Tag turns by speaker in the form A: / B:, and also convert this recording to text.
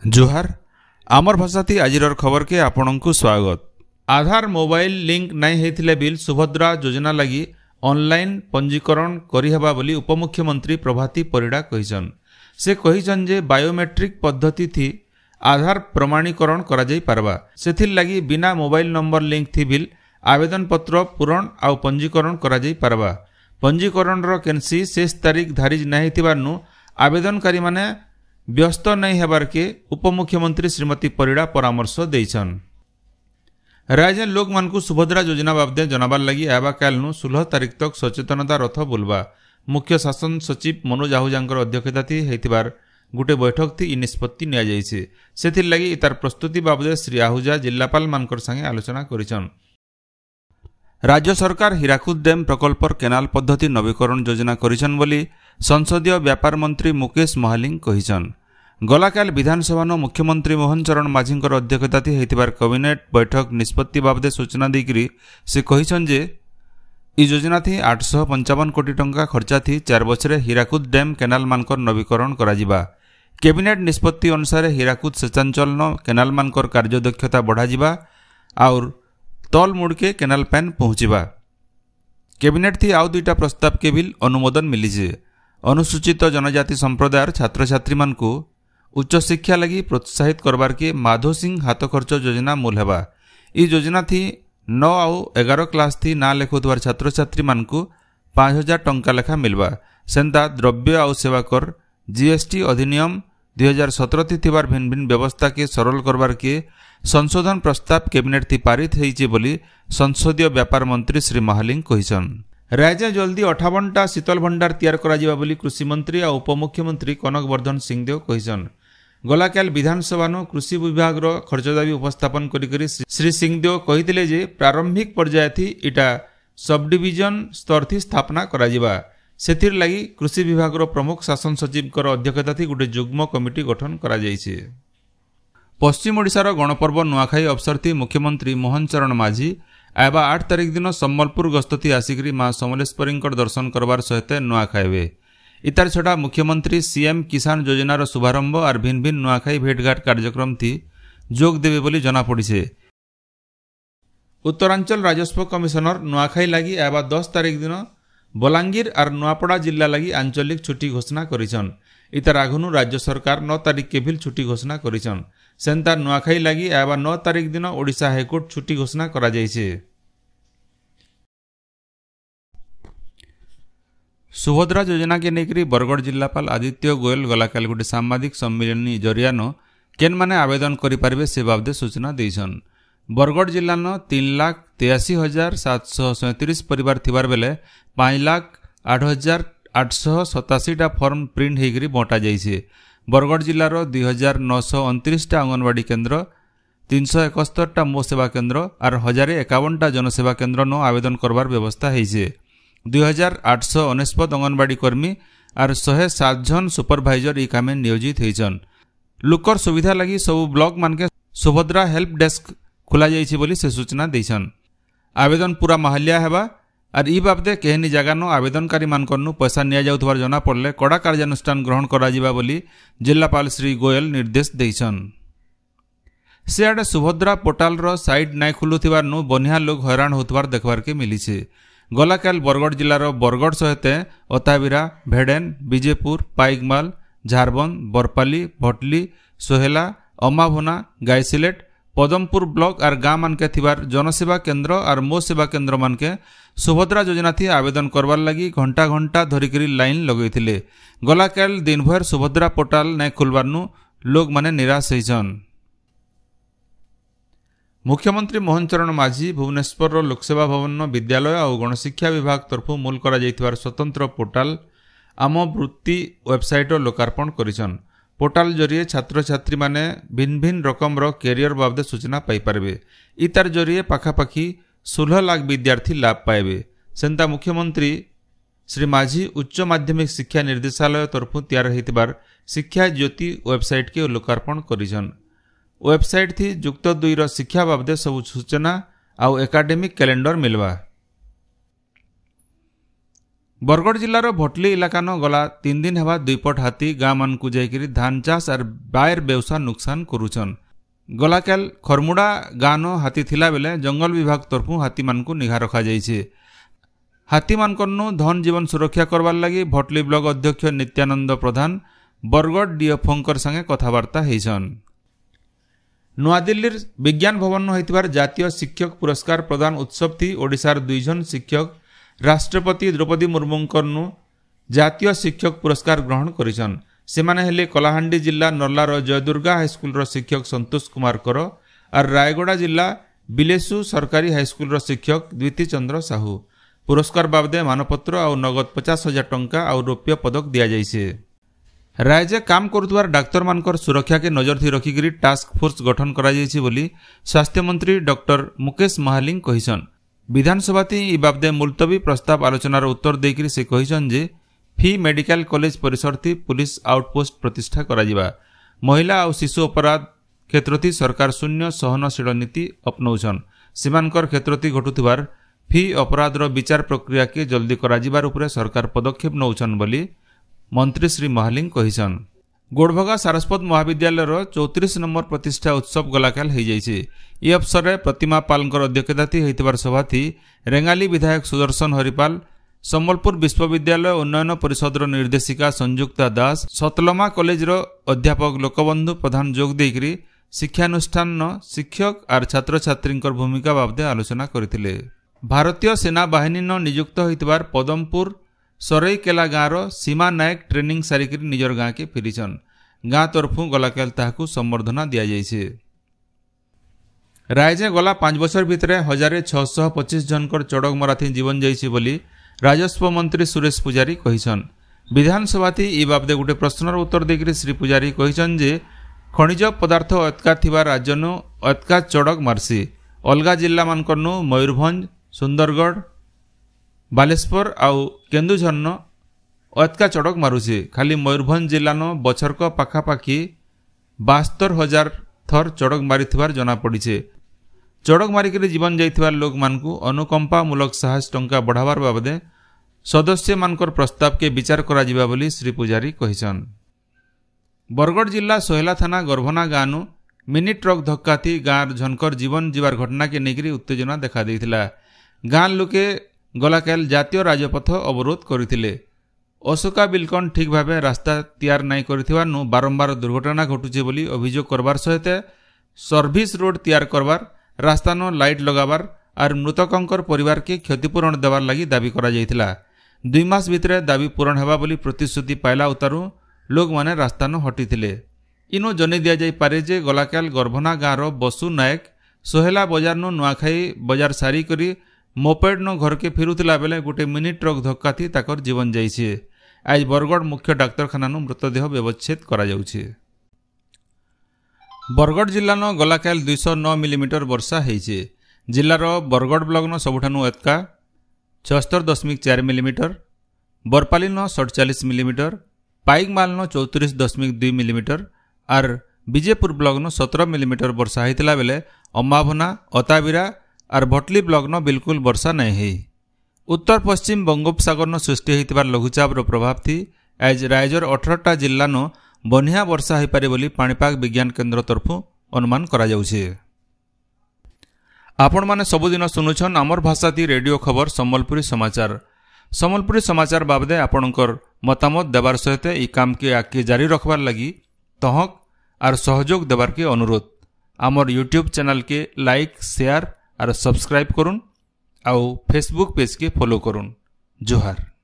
A: जोहार आमर भाषा थी आजिर खबर के आपनकु स्वागत। आधार मोबाइल लिंक नहीं होइथिले बिल सुभद्रा योजना लगी ऑनलाइन पंजीकरण करिहबा बोली उपमुख्यमंत्री प्रभाती परिडा कहिसन। से कहिसन जे बायोमेट्रिक पद्धति थी आधार प्रमाणीकरण करा जाई पारबा। सेथिर लगी बिना मोबाइल नंबर लिंक थी बिल आवेदन पत्र पूरण आउ पंजीकरण करा जाई पारबा। पंजीकरण रो केनसी शेष तारीख धारिज नहीं थिबारनु आवेदनकारी माने व्यस्त नहीं हेबार के उपमुख्यमंत्री श्रीमती परिडा परामर्श देइछन। राज्य लोक मानकु सुभद्रा योजना बाबदे जनाबार लगी आबा कालनु 16 तारीख तक सचेतनता रथ बुलवा। मुख्य शासन सचिव मनोज आहूजांकर अध्यक्षता थी हेतिबार गुटे बैठक थी निष्पत्ति निया जाइछे। सेथिर लगी इतार प्रस्तुति बाबदे श्री आहूजा जिल्लापाल मानकर संगे आलोचना करिछन। राज्य सरकार हीराकुद डैम प्रकल्पर केनाल पद्धति नवीकरण योजना करिछन बोली संसदीय व्यापार मंत्री मुकेश महालिंग कहिछन। गलाकाल विधानसभा मुख्यमंत्री मोहन चरण माझींकर अध्यक्षता थी हेतिबार कैबिनेट बैठक निष्पत्ति बाबदे सूचना देकरी से कहिछन जे ई योजना थी 855 कोटी टंका खर्चा थी 4 वर्ष हीराकुद डैम केनाल मानकर नवीकरण कराजिबा। कैबिनेट निष्पत्ति अनुसार हीराकुद सेचांचल केनाल मानकर कार्यदक्षता बढ़ाजिबा और तल मुड़ के केनाल पैन पहुंचीबा। कैबिनेट थी आउ दुईटा प्रस्ताव के बिल अनुमोदन मिली। अनुसूचित जनजाति संप्रदायर छात्र छात्री मानकु उच्च शिक्षा लगी प्रोत्साहित करबार के माधो सिंह हाथ खर्च योजना मूल हेबा। ई योजना थी 9 आउ 11 क्लास थी ना लेखुवार छात्र छात्री मानकु 5000 टंका लेखा मिलवा। सेंता द्रव्य आउ सेवा कर जीएसटी अधिनियम 2017 थी थिबार भिन्न भिन्न व्यवस्था के सरल करबार के संशोधन प्रस्ताव कैबिनेट थी पारित होइछे बोली संसदीय व्यापार मंत्री श्री महालिंग कहिसन। राज्य जल्दी 58टा शीतल भंडार तैयार करा बोली कृषि मंत्री और उपमुख्यमंत्री कनक वर्धन सिंहदेव कहिसन। गलाकाल विधानसभा कृषि विभाग रो खर्च दाबी उपस्थापन करी श्री सिंहदेव कहिथिले जे प्रारंभिक पर्याय थी इटा सब डिविजन स्तर थी स्थापना करा। सेथिर लगी कृषि विभाग रो प्रमुख शासन सचिव कर अध्यक्षता थी गुटे जुग्म कमिटी गठन करा जाइछे। पश्चिम ओडिशार गणपर्व नुआखाई अवसर थी मुख्यमंत्री मोहन चरण माझी आबा 8 तारीख दिन सम्बलपुर गस्त थी आसिकरी मां समलेश्वरी दर्शन करबार सहित नुआखाइबे। इतार छड़ा मुख्यमंत्री सीएम किसान योजनार शुभारंभ और भिन्न भिन्न नुआखाई भेटघाट कार्यक्रम थी जोग देवे बोली जना पड़िछे। उत्तरांचल राजस्व कमिशनर नुआखाई लगी आबा 10 तारीख दिन बलांगीर और नुआपड़ा जिला लगी आंचलिक छुट्टी घोषणा करिछन। इतार आगुनु राज्य सरकार 9 तारीख के भी छुट्टी घोषणा करिछन। सेंतार नुआखाई लगी आबा 9 तारीख दिन ओडिशा हाईकोर्ट छुट्टी घोषणा करा जाइछे। सुभद्रा योजना के नेकरी बरगढ़ जिलापाल आदित्य गोयल गलाकाल गोटे सांबादिक सम्मेलन जरियानो केन माने आवेदन करि पारबे से बाबदे सूचना देइछन। बरगढ़ जिल्लानो 3,83,737 परिवार थिबार बेले 5,08,887 फॉर्म प्रिंट हेकरी बंटा जाइछे। बरगढ़ जिलार 2,929 अंगनवाड़ी केन्द्र 371 मो सेवा केन्द्र और 1,051 जनसेवा केन्द्र नो आवेदन करबार व्यवस्था होइछे। 2,849 अंगनवाड़ी कर्मी और 107 जन सुपरभाइजर ई कामे नियोजित होइछन। लुकर सुविधा लगी सबु ब्लॉक मानके सुभद्रा हेल्प डेस्क खोला जाइछे बोली से सूचना देइछन। आवेदन पूरा महलिया हेबा और ई बाबदे केहनी जगह नो आवेदनकारी मानकनु पैसा निया जाउथबार जना पड़ले कड़ा कार्यानुष्ठान ग्रहण करा जिबा बोली जिलापाल श्री गोयल निर्देश देइछन। सेआडे सुभद्रा पोर्टाल रो साइट नाय खुलुथिबार नु बनिया लोग हैरान होतबार देखबार के मिलिछे। गलाकाल बरगढ़ जिलार बरगढ़ सहित अताबिरा भेडेन विजेपुर पाइकमाल झारबंद बरपाली भटली सोहेला अमाभुना गायसिलेट पदमपुर ब्लॉक और गाँ मानके थिबार जनसेवा केन्द्र और मो सेवा केन्द्र मानके सुभद्रा योजना थी आवेदन करवार लगी घंटा घंटा धरिकरी लाइन लगैथिले। गलाकाल दिन भर सुभद्रा पोर्टाल नाय खुलबार नु लोग माने निराश होइछन। मुख्यमंत्री मोहन चरण माझी भुवनेश्वर लोकसेवा भवन विद्यालय और गणशिक्षा विभाग तरफ मूल करा जाइथिबार स्वतंत्र पोर्टाल आम वृत्ति वेबसाइट लोकार्पण करिछन। पोर्टाल जरिए छात्र छात्री माने भिन्न भिन्न रकम कैरियर बाबदे सूचना पाई पारबे। इतार जरिए पाखापाखी 16 लाख विद्यार्थी लाभ पाइबे। सेंता मुख्यमंत्री श्री माझी उच्च माध्यमिक शिक्षा निर्देशालय तरफ तैयार होइतिबार शिक्षा ज्योति वेबसाइट के लोकार्पण करिछन। वेबसाइट थी जुक्त 2 शिक्षा बाबदे सब सूचना आउ एकाडेमिक कैलेंडर मिलवा। बरगढ़ जिलार भटली इलाकान गला 3 दिन हेबा 2 पट हाथी गाँ मानकु जाइकरी धान चाष और बायर व्यवसाय नुकसान करुछन। गलाकाल खरमुड़ा गाँन हाथी थिला बेले जंगल विभाग तरफु हाथी मानकु निघा रखा जाइछे। हाथी मानकनु धन जीवन सुरक्षा करवार लगी भटली ब्लॉक अध्यक्ष नित्यानंद प्रधान बरगढ़ डीएफओंकर संगे कथबार्ता हेछन। नुआदिल्लीर विज्ञान भवन होइतिबार जातीय शिक्षक पुरस्कार प्रदान उत्सव थी ओडिशार 2 जन शिक्षक राष्ट्रपति द्रौपदी मुर्मुंकरनु जातीय शिक्षक पुरस्कार ग्रहण करिछन। सेमाने हेले कलाहांडी जिला नर्लार जयदुर्गा हाईस्कूल शिक्षक संतोष कुमार कर और रायगड़ा जिला बिलेसु सरकारी हाईस्कूल शिक्षक द्विती चंद्र साहू। पुरस्कार बाबदे मानपत्र और नगद 50,000 टंका और रौप्य पदक दिया जाइछे। राज्य काम करुवार डाक्तर मानकर सुरक्षा के नजर थी रखिकी टास्क फोर्स गठन करा जाइछि बोली स्वास्थ्य मंत्री डॉक्टर मुकेश महालिंग कहिसन। विधानसभा ई बाबदे मुलतवी प्रस्ताव आलोचनार उत्तर देकर से कहिसन जे फी मेडिकल कॉलेज परिसर थी पुलिस आउटपोस्ट प्रतिष्ठा करा। महिला और शिशु अपराध क्षेत्र थी सरकार शून्य सहनशील नीति अपनाउछन। सीमांकर क्षेत्र थी घटुथिबार फी अपराधर विचार प्रक्रिया के जल्दी कराजिबार उपरे सरकार पदक्षेप नौछन बोली मंत्री श्री महालिंग कहिसन। गोड़भगा सारस्वत महाविद्यालयर 34 नंबर प्रतिष्ठा उत्सव गलाकाल हो जाइए। यह अवसर में प्रतिमा पालकर अध्यक्षता थी होइतिबार सभा थी रेंगाली विधायक सुदर्शन हरिपाल, सम्बलपुर विश्वविद्यालय उन्नयन परिषदर निर्देशिका संयुक्ता दास, सतलमा कॉलेजर अध्यापक लोकबंधु प्रधान जोग देकरी शिक्षानुष्ठान शिक्षक और छात्र छात्री भूमिका बाबदे आलोचना करथिले। भारतीय सेना बाहिनी नियुक्त होइतिबार पदमपुर सरईकेला गाँवर सीमा नायक ट्रेनिंग सारिक निजर गाँ के फेरीछन। गाँ तरफु गलाकाल ताहाकु संबर्धना दिया जाइछे। राज्य गला 5 वर्ष भितर 1625 जनकर चढ़क मराथी जीवन जाइछे बोली राजस्व मंत्री सुरेश पुजारी कहिछन। विधानसभा थी ई बाबदे गोटे प्रश्नर उत्तर देकर श्री पुजारी कहिछन जे खनिज पदार्थ अतका थिबा राज्यनु अतका चढ़क मारसी। अलगा जिला मानकनु मयूरभंज, सुंदरगढ़, बालेश्वर आउ केन्दुझर अतका चढ़क मारुछे। खाली मयूरभंज जिलान बछरक पाखापाखी 72,000 थर चढ़क मारिथिबार जना पड़ीछे। चढ़क मारिक जीवन जाइथिबार लोक मानकु अनुकंपामूलक साहस टंका बढ़ावार बाबदे सदस्य मानकर प्रस्ताव के विचार करा जिबा बोली श्री पुजारी कहिछन। बरगढ़ जिला सोहेला थाना गर्भना गाँव मिनी ट्रक धक्का थी गाँव झनकर जीवन जीवार घटना के नेकरी उत्तेजना देखा देइथिला। गाँ लोके गलाकाल जातीय राजपथ अवरोध करथिले। अशोका बिलकन ठीक भाव रास्ता तैयार नाई करिथिबारनु बारंबार दुर्घटना घटुचे बोली अभियोग करबार सहित सर्विस रोड तैयार करबार, रास्तानो लाइट लगाबार और मृतकंकर परिवार के क्षतिपूरण देवार लगी दाबी करा जाइथिला। 2 मास भितर दाबी पूरण हेबा बोली प्रतिश्रुति पाइला उतारू लोक माने रास्तानो हटिथिले। इनो जनै दिया जाई पारे जे गलाकाल गर्भना गाँवर बसु नायक सोहेला बजारनु नुआखाई बजार सारी करी मोपेड नो घर के फेरुथिला बेले गोटे मिनी ट्रक धक्का थी ताकर जीवन जाइछे। आज बरगढ़ मुख्य डाक्तरखाना मृतदेह व्यवच्छेद करा जाउछे। बरगढ़ जिल्लानो गलाकाल 209 मिलीमीटर वर्षा होइछे। जिल्लार बरगढ़ ब्लॉक सबुठानु एतका 76.4 millimetre, Barpali 47 millimetre, Paikmal 34.2 millimetre और विजयपुर ब्लॉक 17 मिलीमीटर वर्षा होइतिला बेले अम्बाभना, अताबिरा और भटली ब्लॉक बिल्कुल वर्षा नहीं है। उत्तर पश्चिम बंगोपसागर सृष्टि होइतिबार लघुचाप प्रभाव थी आज राज्यर 18टा जिल्लान बनिया वर्षा हो पारे बोली पाणीपाग विज्ञान केन्द्र तरफु अनुमान करा जाउछे। आपण माने सबुदिन सुनुछन आमर भाषा ती रेडियो खबर सम्बलपुरी समाचार। सम्बलपुरी समाचार बाबदे आपणकर मतामत देवार सहित ई काम के आगे जारी रखबार लगी तहक और सहयोग देवार के अनुरोध। आमर यूट्यूब चैनल के लाइक, शेयर और सब्सक्राइब करुन आउ फेसबुक पेज के फॉलो करुन। जोहार।